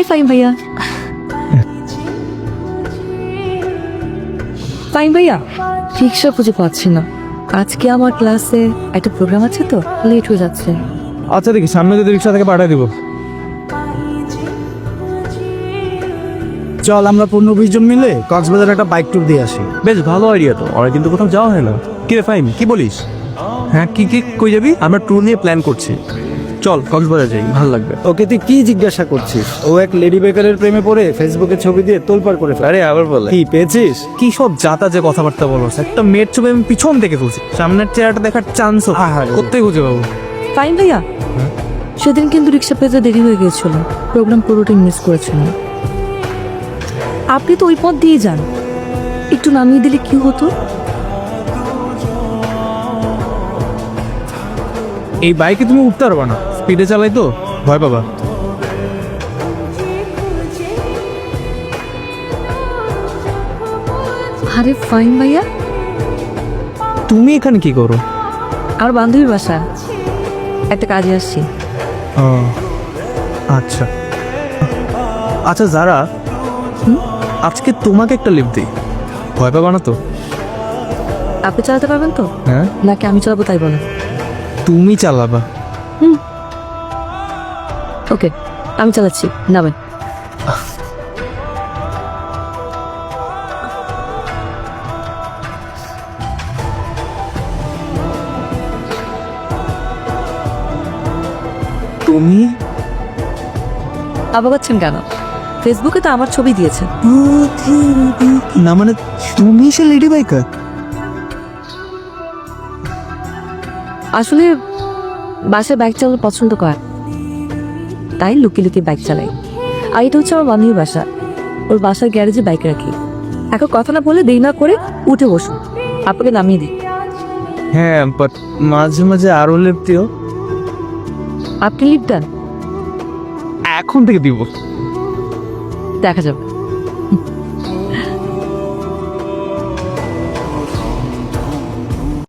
ফাইম ভাইয়া। ফাইম ভাইয়া, রিক্সা খুঁজে পাচ্ছি না। আজকে আমার ক্লাসে একটা প্রোগ্রাম আছে তো, লেট হয়ে যাচ্ছে। আচ্ছা দেখি সামনে যদি রিক্সা থেকে পাঠিয়ে দিব। চল আমরা 15-20 জন মিলে কক্সবাজার একটা বাইক ট্যুর দিয়ে আসি। বেশ ভালো আইডিয়া তো, অনেক কিন্তু কোথাও যাওয়া হয় না। কি রে ফাইম, কি বলিস? হ্যাঁ, কি কি কই যাবি? আমরা ট্যুর নিয়ে প্ল্যান করছি, চল কক্সবাজার যাই, ভালো লাগবে। ওকে তুই কি জিজ্ঞাসা করছিস? ও এক লেডি বেকারের প্রেমে পড়ে ফেসবুকে ছবি দিয়ে তোলপাড় করে ফেলে। আরে আবার বলে কি পেয়েছিস? কি সব যাতা যে কথাবার্তা বলো, একটা মেয়ের ছবি আমি পিছন থেকে তুলছি, সামনের চেহারাটা দেখার চান্সও কোথায় খুঁজে পাবো? ফাইম ভাইয়া, সেদিন কিন্তু রিক্সা পেতে দেরি হয়ে গিয়েছিল, প্রোগ্রাম পুরোটাই মিস করেছিলাম। আপনি তো ওই পথ দিয়ে যান, একটু নামিয়ে দিলে কি হতো? এই বাইকে তুমি উঠতে পারবা না, স্পিডে চালাই তো ভয় পাবা। আরে ফাইম ভাইয়া, তুমি এখানে কি করো? আমার বান্ধবীর বাসা, একটা কাজে আসছি। আচ্ছা আচ্ছা যারা, আজকে তোমাকে একটা লিফট দিই, ভয় পাবা না তো? আপনি চালাতে পারবেন তো, হ্যাঁ, নাকি আমি চালাবো তাই বলেন? তুমি চালাবা। ওকে, আমি চালাচ্ছি, নামেন। তুমি আবাগাচ্ছেন কেন? ফেসবুকে তো আমার ছবি দিয়েছেন। না মানে তুমি সে লেডি বাইকার? আসলে বাসায় বাইক চালানো পছন্দ করে, তাই লুকিয়ে লুকিয়ে বাইক চালাই। আর এটা হচ্ছে আমার বান্ধবীর বাসা, ওর বাসার গ্যারেজে বাইক রাখি। এখন কথা না বলে দেরি না করে উঠে বসুন, আপনাকে নামিয়ে দিই। হ্যাঁ, বাট মাঝে মাঝে আরো লিফট দিও। আপনি লিফট দেন, এখন থেকে দিব। দেখা যাবে।